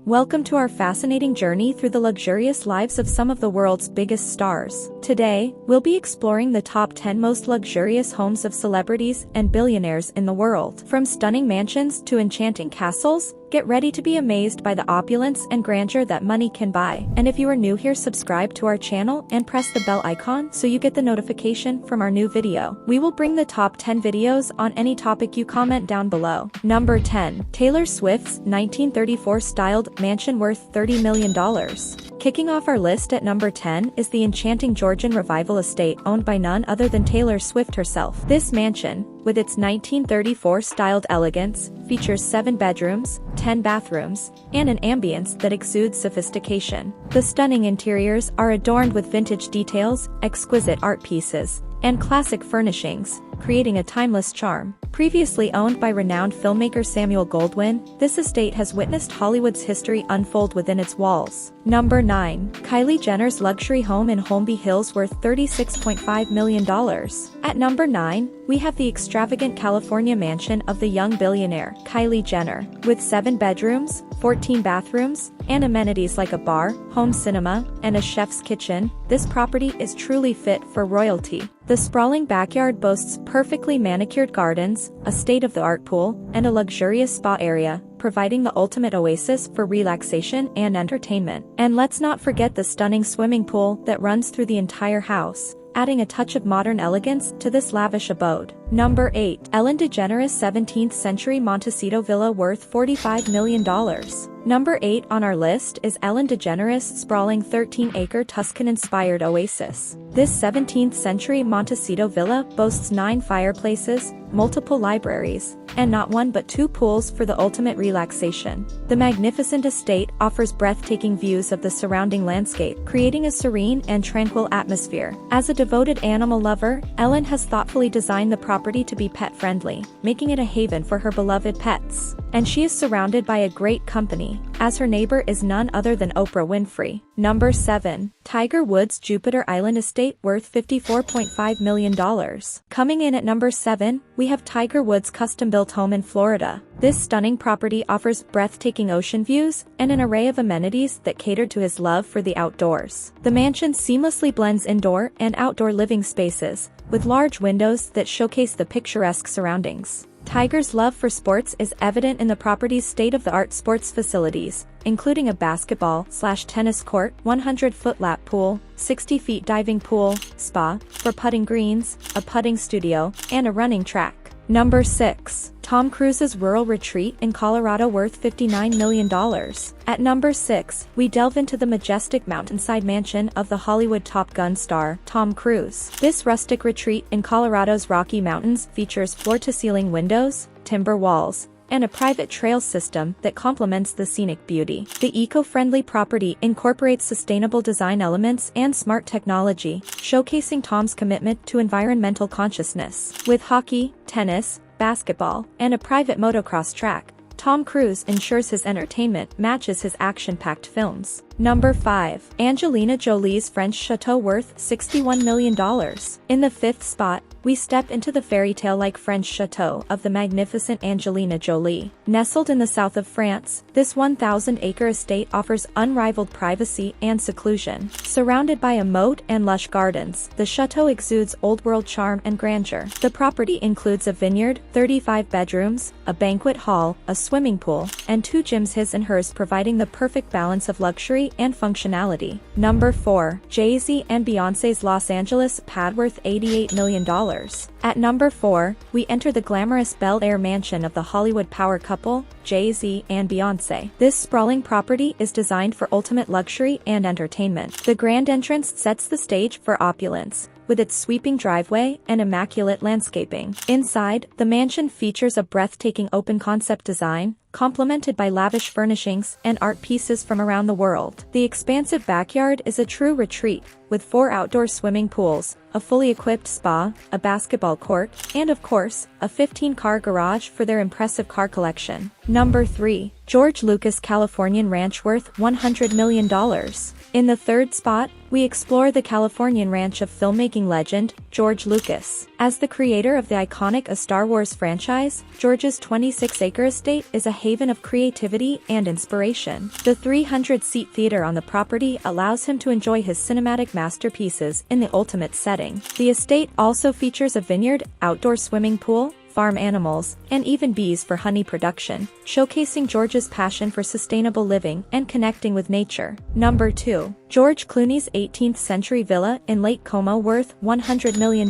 Welcome to our fascinating journey through the luxurious lives of some of the world's biggest stars. Today, we'll be exploring the top 10 most luxurious homes of celebrities and billionaires in the world. From stunning mansions to enchanting castles, get ready to be amazed by the opulence and grandeur that money can buy. And if you are new here, subscribe to our channel and press the bell icon so you get the notification from our new video. We will bring the top 10 videos on any topic you comment down below. Number 10. Taylor Swift's 1934 styled mansion worth $30 million. Kicking off our list at number 10 is the enchanting Georgian Revival estate owned by none other than Taylor Swift herself. This mansion, with its 1934 styled elegance, features 7 bedrooms, 10 bathrooms, and an ambience that exudes sophistication. The stunning interiors are adorned with vintage details, exquisite art pieces, and classic furnishings, creating a timeless charm. Previously owned by renowned filmmaker Samuel Goldwyn, this estate has witnessed Hollywood's history unfold within its walls. Number 9. Kylie Jenner's luxury home in Holmby Hills worth $36.5 million. At number 9, we have the extravagant California mansion of the young billionaire, Kylie Jenner. With 7 bedrooms, 14 bathrooms, and amenities like a bar, home cinema, and a chef's kitchen, this property is truly fit for royalty. The sprawling backyard boasts perfectly manicured gardens, a state-of-the-art pool, and a luxurious spa area, providing the ultimate oasis for relaxation and entertainment. And let's not forget the stunning swimming pool that runs through the entire house, adding a touch of modern elegance to this lavish abode. Number 8. Ellen DeGeneres' 17th century Montecito villa worth $45 million. Number 8 on our list is Ellen DeGeneres' sprawling 13-acre Tuscan-inspired oasis. This 17th century Montecito villa boasts 9 fireplaces, multiple libraries, and not 1 but 2 pools for the ultimate relaxation. The magnificent estate offers breathtaking views of the surrounding landscape, creating a serene and tranquil atmosphere. As a devoted animal lover, Ellen has thoughtfully designed the property to be pet-friendly, making it a haven for her beloved pets. And she is surrounded by a great company, as her neighbor is none other than Oprah Winfrey. Number 7. Tiger Woods' Jupiter Island estate worth $54.5 million. Coming in at number 7, we have Tiger Woods' custom-built home in Florida. This stunning property offers breathtaking ocean views and an array of amenities that cater to his love for the outdoors. The mansion seamlessly blends indoor and outdoor living spaces, with large windows that showcase the picturesque surroundings. Tiger's love for sports is evident in the property's state-of-the-art sports facilities, including a basketball/tennis court, 100-foot lap pool, 60-feet diving pool, spa, for putting greens, a putting studio, and a running track. Number 6. Tom Cruise's rural retreat in Colorado worth $59 million. At number 6, we delve into the majestic mountainside mansion of the Hollywood Top Gun star, Tom Cruise. This rustic retreat in Colorado's Rocky Mountains features floor-to-ceiling windows, timber walls, and a private trail system that complements the scenic beauty. The eco-friendly property incorporates sustainable design elements and smart technology, showcasing Tom's commitment to environmental consciousness. With hockey, tennis, basketball, and a private motocross track, Tom Cruise ensures his entertainment matches his action-packed films. Number 5. Angelina Jolie's French chateau worth $61 million. In the 5th spot, we step into the fairy tale-like French chateau of the magnificent Angelina Jolie. Nestled in the south of France, this 1,000-acre estate offers unrivaled privacy and seclusion. Surrounded by a moat and lush gardens, the chateau exudes old-world charm and grandeur. The property includes a vineyard, 35 bedrooms, a banquet hall, a swimming pool, and 2 gyms, his and hers, providing the perfect balance of luxury and functionality. Number 4. Z and Beyonce's Los Angeles pad worth $88 million. At number 4, we enter the glamorous Bel Air mansion of the Hollywood power couple, Z and Beyonce. This sprawling property is designed for ultimate luxury and entertainment. The grand entrance sets the stage for opulence, with its sweeping driveway and immaculate landscaping. Inside, the mansion features a breathtaking open-concept design, complemented by lavish furnishings and art pieces from around the world. The expansive backyard is a true retreat, with 4 outdoor swimming pools, a fully equipped spa, a basketball court, and of course, a 15-car garage for their impressive car collection. Number 3. George Lucas' Californian ranch worth $100 million. In the 3rd spot, we explore the Californian ranch of filmmaking legend, George Lucas. As the creator of the iconic Star Wars franchise, George's 26-acre estate is a haven of creativity and inspiration. The 300-seat theater on the property allows him to enjoy his cinematic masterpieces in the ultimate setting. The estate also features a vineyard, outdoor swimming pool, farm animals, and even bees for honey production, showcasing George's passion for sustainable living and connecting with nature. Number 2. George Clooney's 18th-century villa in Lake Como worth $100 million.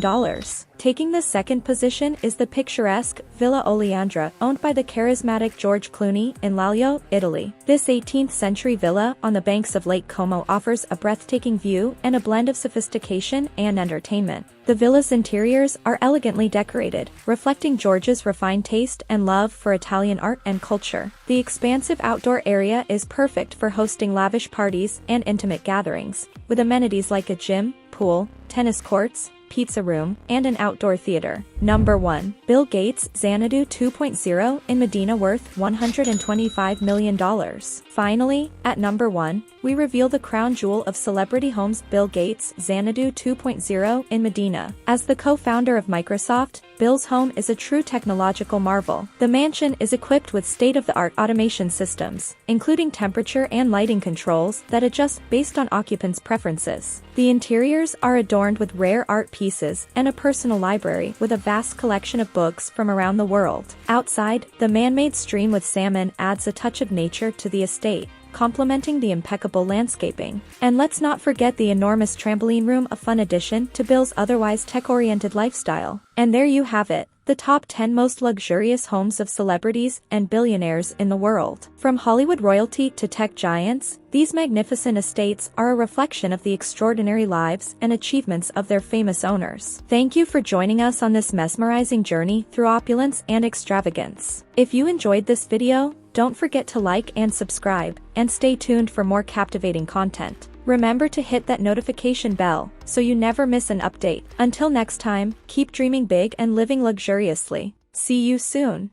Taking the second position is the picturesque Villa Oleandra, owned by the charismatic George Clooney in Lalio, Italy. This 18th-century villa on the banks of Lake Como offers a breathtaking view and a blend of sophistication and entertainment. The villa's interiors are elegantly decorated, reflecting George's refined taste and love for Italian art and culture. The expansive outdoor area is perfect for hosting lavish parties and intimate gatherings, with amenities like a gym, pool, tennis courts, pizza room, and an outdoor theater. Number 1. Bill Gates' Xanadu 2.0 in Medina worth $125 million. Finally, at number 1, we reveal the crown jewel of celebrity homes, Bill Gates' Xanadu 2.0 in Medina. As the co-founder of Microsoft, Bill's home is a true technological marvel. The mansion is equipped with state-of-the-art automation systems, including temperature and lighting controls that adjust based on occupants' preferences. The interiors are adorned with rare art pieces and a personal library with a vast collection of books from around the world. Outside, the man-made stream with salmon adds a touch of nature to the estate, complementing the impeccable landscaping. And let's not forget the enormous trampoline room, a fun addition to Bill's otherwise tech-oriented lifestyle. And there you have it, the top 10 most luxurious homes of celebrities and billionaires in the world. From Hollywood royalty to tech giants, these magnificent estates are a reflection of the extraordinary lives and achievements of their famous owners. Thank you for joining us on this mesmerizing journey through opulence and extravagance. If you enjoyed this video, don't forget to like and subscribe, and stay tuned for more captivating content. Remember to hit that notification bell so you never miss an update. Until next time, keep dreaming big and living luxuriously. See you soon.